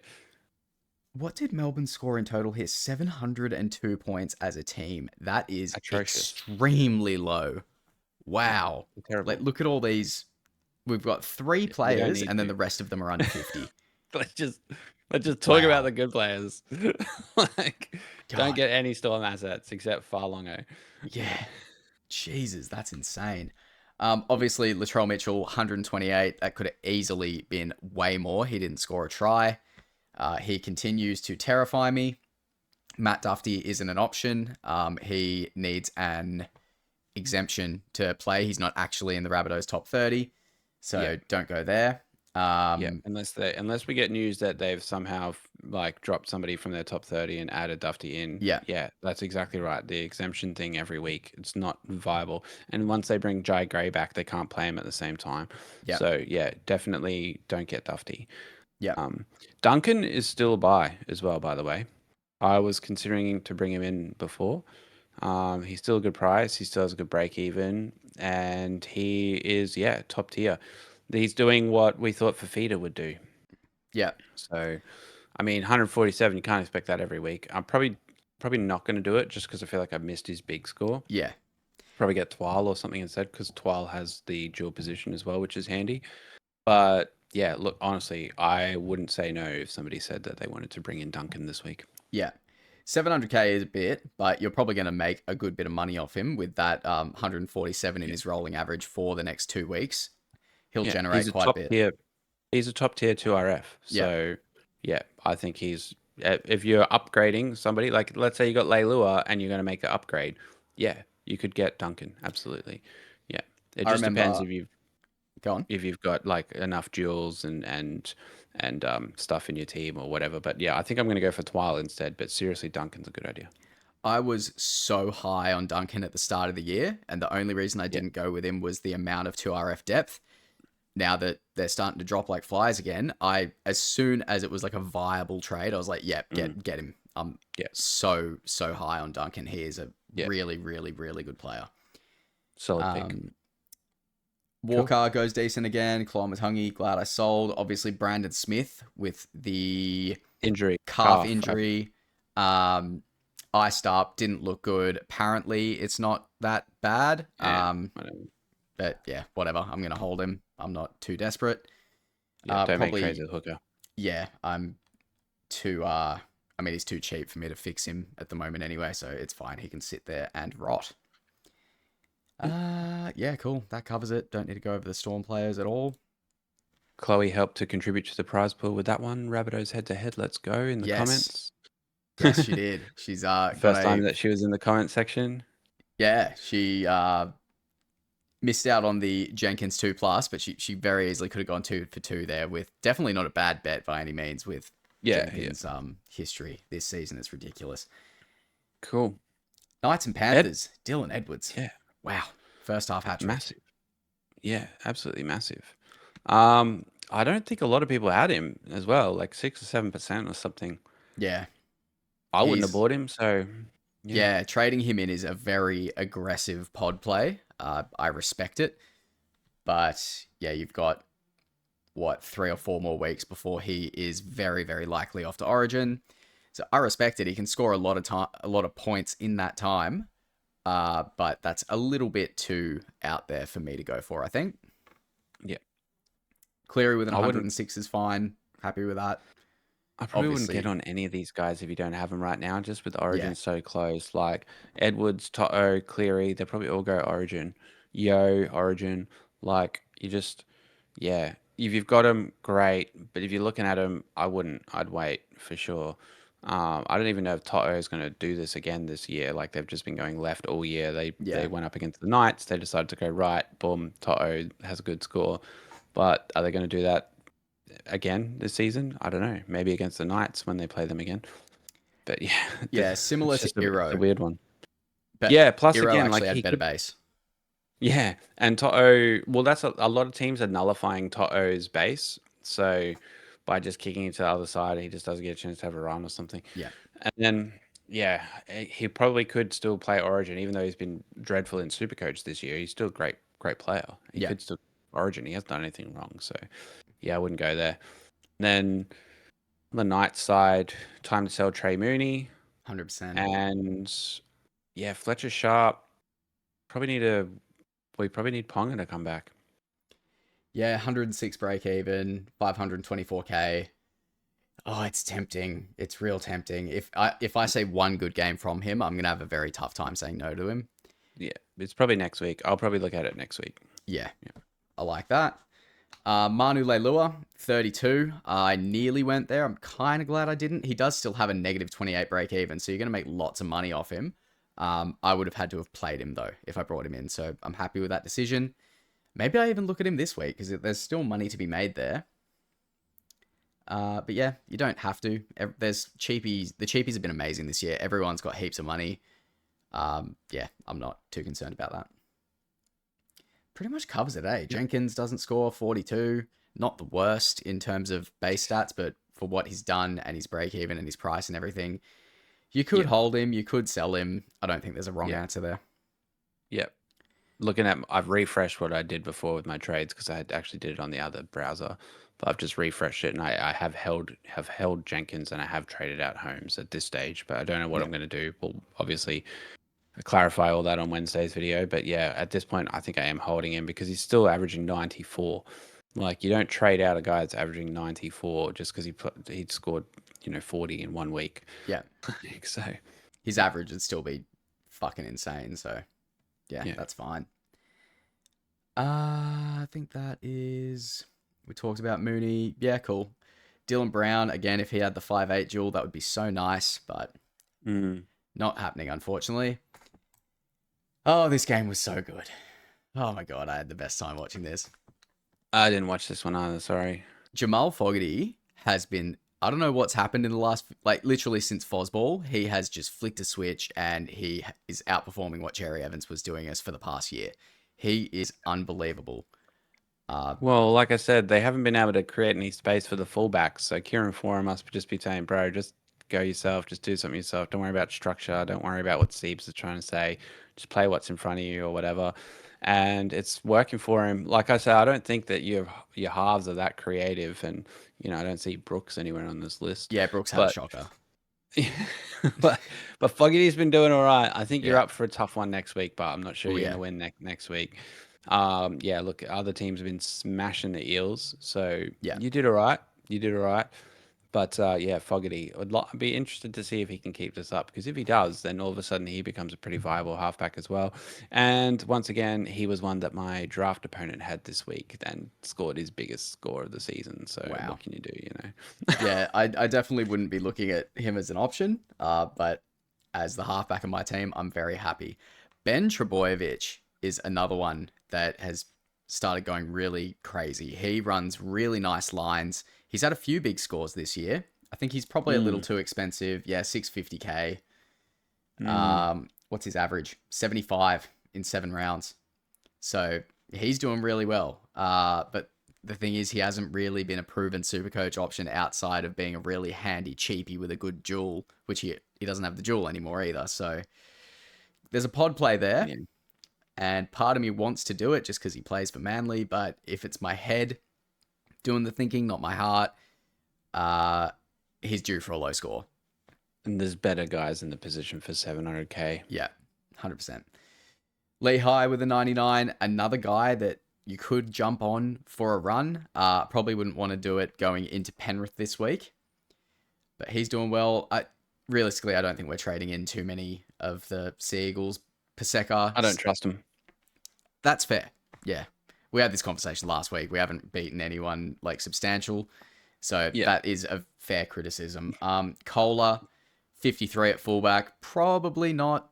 What did Melbourne score in total here? 702 points as a team. That is Atrocious. extremely low. Yeah, Wow. Like, terrible. look at all these. We've got three We don't players, need and then to. the rest of them are under 50. Let's just let's just talk about Wow. the good players. Like, don't God. get any Storm assets except Farlongo. Yeah. Jesus, that's insane. Obviously, Latrell Mitchell, 128. That could have easily been way more. He didn't score a try. He continues to terrify me. Matt Duffy isn't an option. He needs an exemption to play. He's not actually in the Rabbitohs top 30, so Yeah, don't go there. yeah. Unless we get news that they've somehow like dropped somebody from their top 30 and added Duffy in. Yeah, Yeah, that's exactly right. The exemption thing every week, it's not viable. And once they bring Jai Gray back, they can't play him at the same time. yeah, So yeah, definitely don't get Duffy. yeah, Duncan is still a buy as well, by the way. I was considering to bring him in before. He's still a good price. He still has a good break even, and he is top tier. He's doing what we thought Fafita would do. yeah, So, I mean, 147. You can't expect that every week. I'm probably not going to do it just because I feel like I missed his big score. yeah. Probably get Twal or something instead because Twal has the dual position as well, which is handy. But yeah, look, honestly, I wouldn't say no if somebody said that they wanted to bring in Duncan this week. Yeah. 700k is a bit, but you're probably going to make a good bit of money off him with that 147 in Yeah. his rolling average for the next 2 weeks. He'll Yeah, generate he's a quite a top bit. tier. He's a top tier 2RF. Yeah, So yeah, I think he's if you're upgrading somebody, like let's say you got Leilua and you're going to make an upgrade, yeah, you could get Duncan. Absolutely. Yeah. It I just depends remember. Go on. if you've got like enough duels and stuff in your team or whatever. But yeah, I think I'm going to go for Twile instead. But seriously, Duncan's a good idea. I was so high on Duncan at the start of the year, and the only reason I Yeah. didn't go with him was the amount of 2RF depth. Now that they're starting to drop like flies again, as soon as it was like a viable trade, I was like, yeah, get him. I'm Yeah. so high on Duncan. He is a Yeah. really, really, really good player. Solid pick. Walker goes decent again. Kolomatungi, glad I sold. Obviously, Brandon Smith with the Injury. calf injury. Iced up, didn't look good. Apparently, it's not that bad. Yeah, I know. But yeah, whatever. I'm going to hold him. I'm not too desperate. Yeah, don't make Probably, trades with Hooker. yeah, I'm too, I mean, he's too cheap for me to fix him at the moment anyway, so it's fine. He can sit there and rot. Yeah, cool. That covers it. Don't need to go over the Storm players at all. Chloe helped to contribute to the prize pool with that one. Rabbitohs head to head. Let's go in the Yes. comments. Yes, she did. She's got First time a that she was in the comment section. yeah, she missed out on the Jenkins 2 plus, but she very easily could have gone 2 for 2 there with definitely not a bad bet by any means with Yeah, Jenkins history this season. It's ridiculous. cool. Knights and Panthers, Dylan Edwards. Yeah, Wow. First half hat trick. massive. Yeah, absolutely massive. I don't think a lot of people had him as well, like 6 or 7% or something. Yeah. I wouldn't have He's bought him, so yeah, trading him in is a very aggressive pod play. I respect it. But yeah, you've got what 3 or 4 more weeks before he is very, very likely off to Origin. So I respect it. He can score a lot of time, a lot of points in that time. But that's a little bit too out there for me to go for, I think. Yeah. Cleary with an I wouldn't 106 is fine. Happy with that. I probably wouldn't Obviously, get on any of these guys if you don't have them right now, just with yeah, Origin so close. Like Edwards, Toto, Cleary, they probably all go Origin. Yo, Origin. Like you just, yeah. If you've got them, great. But if you're looking at them, I wouldn't. I'd wait for sure. I don't even know if Toto is going to do this again this year. Like they've just been going left all year. They yeah, went up against the Knights. They decided to go right. Boom. Toto has a good score. But are they going to do that again this season? I don't know. Maybe against the Knights when they play them again. But yeah, yeah. Similar it's to just it's a Iro, weird one. but Yeah. Plus, Iro again, actually like had he better could. base. Yeah, and Toto. Well, that's a lot of teams are nullifying Toto's base. So by just kicking it to the other side, he just doesn't get a chance to have a run or something. Yeah, And then yeah, he probably could still play Origin, even though he's been dreadful in Supercoach this year. He's still a great player. He yeah, could still Origin. He hasn't done anything wrong. So yeah, I wouldn't go there. Then on the Knights side, time to sell Trey Mooney. 100%. And yeah, Fletcher Sharp. Probably need a we probably need Ponga to come back. Yeah, 106 break even, 524k. Oh, it's tempting. It's real tempting. If I say one good game from him, I'm gonna have a very tough time saying no to him. Yeah, it's probably next week. I'll probably look at it next week. Yeah, I like that. Manu Leilua, 32. I nearly went there. I'm kind of glad I didn't. He does still have a negative 28 break even, so you're going to make lots of money off him. I would have had to have played him, though, if I brought him in, so I'm happy with that decision. Maybe I even look at him this week, because there's still money to be made there. But yeah, you don't have to. There's cheapies. The cheapies have been amazing this year. Everyone's got heaps of money. Yeah, I'm not too concerned about that. Pretty much covers it, eh? Yep. Jenkins doesn't score 42. Not the worst in terms of base stats, but for what he's done and his break even and his price and everything, you could hold him, you could sell him. I don't think there's a wrong answer there. Yep. Looking at, I've refreshed what I did before with my trades because I had actually did it on the other browser, but I've just refreshed it and I have held Jenkins and I have traded out Holmes at this stage, but I don't know what I'm going to do. We'll obviously clarify all that on Wednesday's video, but yeah, at this point I think I am holding him because he's still averaging 94. Like you don't trade out a guy that's averaging 94 just because he'd scored 40 in 1 week. Yeah. So his average would still be fucking insane. So yeah. That's fine. I think that is. We talked about Mooney. Yeah, cool. Dylan Brown again. If he had the 5'8" duel, that would be so nice, but not happening, unfortunately. Oh, this game was so good. Oh my god, I had the best time watching this. I didn't watch this one either, sorry. Jamal Fogarty has been, I don't know what's happened in the last, like literally since Fosball, he has just flicked a switch and he is outperforming what Cherry Evans was doing us for the past year. He is unbelievable. Well, like I said, they haven't been able to create any space for the fullbacks. So Kieran Foran must just be saying, bro, just go yourself, just do something yourself. Don't worry about structure. Don't worry about what Siebes is trying to say. Just play what's in front of you or whatever. And it's working for him. Like I said, I don't think that your halves are that creative. And, I don't see Brooks anywhere on this list. Yeah, Brooks had a shocker. but Fogarty's been doing all right. I think you're up for a tough one next week, but I'm not sure you're going to win next week. Look, other teams have been smashing the Eels, so you did all right. But yeah, Fogarty. I'd be interested to see if he can keep this up, because if he does, then all of a sudden he becomes a pretty viable halfback as well. And once again, he was one that my draft opponent had this week and scored his biggest score of the season. So Wow. what can you do, you know? Yeah, I definitely wouldn't be looking at him as an option, but as the halfback of my team, I'm very happy. Ben Trebojevic is another one that has started going really crazy. He runs really nice lines. He's had a few big scores this year. I think he's probably a little Mm, too expensive. Yeah, 650k. mm. What's his average? 75 in 7 rounds. So he's doing really well. But the thing is, he hasn't really been a proven super coach option outside of being a really handy cheapie with a good duel, which he doesn't have the duel anymore either. So there's a pod play there, Yeah. and part of me wants to do it just because he plays for Manly. But if it's my head doing the thinking, not my heart, uh, he's due for a low score. And there's better guys in the position for 700k. Yeah, 100%. Lehigh with a 99, another guy that you could jump on for a run. Probably wouldn't want to do it going into Penrith this week, but he's doing well. Realistically, I don't think we're trading in too many of the Sea Eagles. Paseka, I don't trust him. that's fair. Yeah. We had this conversation last week. We haven't beaten anyone like substantial. So Yeah. that is a fair criticism. Kohler, 53 at fullback. Probably not.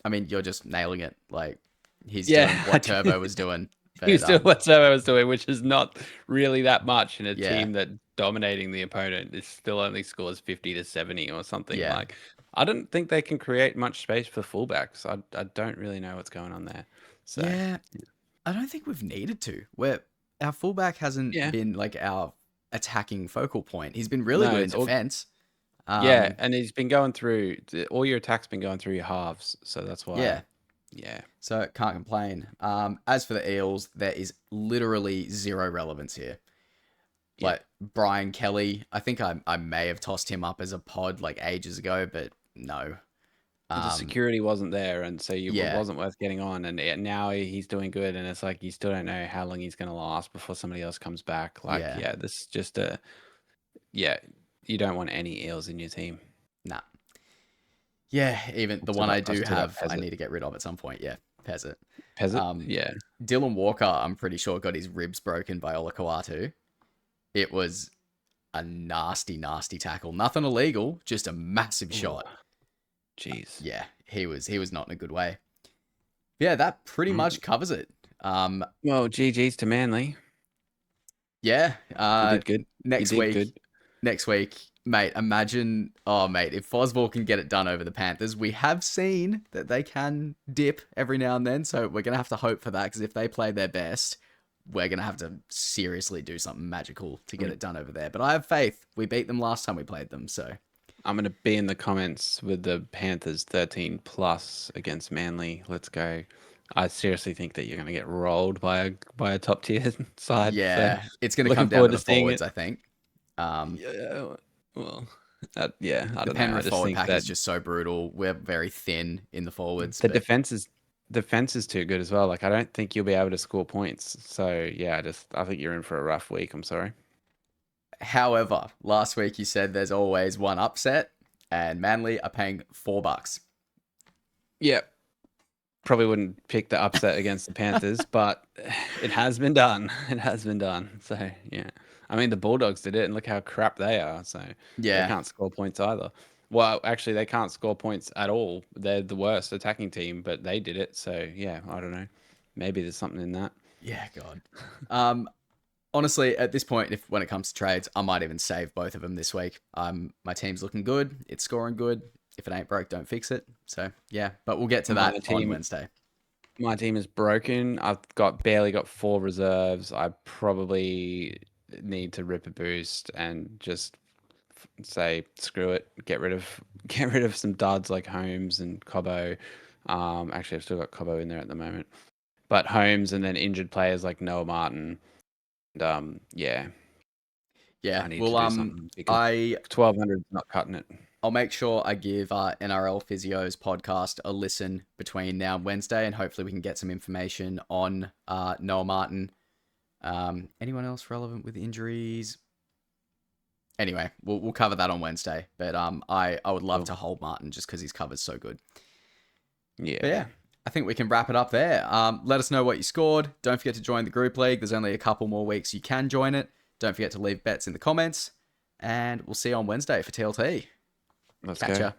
I mean, you're just nailing it. Like, he's doing Yeah. what Turbo was doing. He was But doing what Servo was doing, which is not really that much in a yeah, team that dominating the opponent. It still only scores 50 to 70 or something. yeah, Like, I don't think they can create much space for fullbacks. I don't really know what's going on there. So, yeah. I don't think we've needed to. Our fullback hasn't yeah. been like our attacking focal point. He's been really No, good in it's all, defense. yeah. Um, And he's been going through, all your attacks been going through your halves. So that's why, yeah. yeah. So can't complain. As for the Eels, there is literally zero relevance here. Yeah. Like Brian Kelly, I think I may have tossed him up as a pod like ages ago, but no. The Um, security wasn't there, and so it yeah, wasn't worth getting on. And now he's doing good, and it's like you still don't know how long he's going to last before somebody else comes back. Like, yeah, yeah, this is just yeah, you don't want any Eels in your team. nah. Yeah, even the one I I've do still got have, I Peasant. need to get rid of at some point. Yeah, Peasant. Peasant, Um, yeah. Dylan Walker, I'm pretty sure got his ribs broken by Olakau'atu. It was a nasty, nasty tackle. Nothing illegal, just a massive Ooh, shot. jeez. Yeah, he was not in a good way. Yeah, that pretty much covers it. Well, GG's to Manly. Yeah. You did good. You Next did week, good. mate. Imagine, oh mate, if Fosball can get it done over the Panthers, we have seen that they can dip every now and then. So we're gonna have to hope for that, because if they play their best, we're gonna have to seriously do something magical to get it done over there. But I have faith. We beat them last time we played them, so I'm gonna be in the comments with the Panthers 13 plus against Manly. Let's go. I seriously think that you're gonna get rolled by a top tier side. So yeah, it's gonna come looking down forward to to the seeing forwards, it. I think. Um, Yeah, well, yeah, I the don't know. I Penrith just forward think pack that is just so brutal. We're very thin in the forwards, the but defense is too good as well. Like, I don't think you'll be able to score points. So yeah, I think you're in for a rough week. I'm sorry. however, last week you said there's always one upset, and Manly are paying $4. Yeah, probably wouldn't pick the upset against the Panthers, but it has been done. It has been done. So yeah, I mean the Bulldogs did it, and look how crap they are. So they Yeah, can't score points either. Well, actually, they can't score points at all. They're the worst attacking team, but they did it. So yeah, I don't know. Maybe there's something in that. yeah, God. Um, Honestly, at this point, if when it comes to trades, I might even save both of them this week. My team's looking good. It's scoring good. If it ain't broke, don't fix it. So yeah, but we'll get to My that on team, Wednesday. my team is broken. I've barely got 4 reserves. I probably need to rip a boost and just say screw it. Get rid of some duds like Holmes and Cobbo. Actually, I've still got Cobbo in there at the moment, but Holmes, and then injured players like Noah Martin. And yeah, Yeah, I need to well, do something because 1200 is not cutting it. I'll make sure I give NRL Physio's podcast a listen between now and Wednesday, and hopefully we can get some information on Noah Martin. Anyone else relevant with injuries? Anyway, we'll cover that on Wednesday. But I would love to hold Martin just because his cover's so good. Yeah. But yeah, I think we can wrap it up there. Let us know what you scored. Don't forget to join the group league. There's only a couple more weeks you can join it. Don't forget to leave bets in the comments. And we'll see you on Wednesday for TLT. Let's Catch go. ya.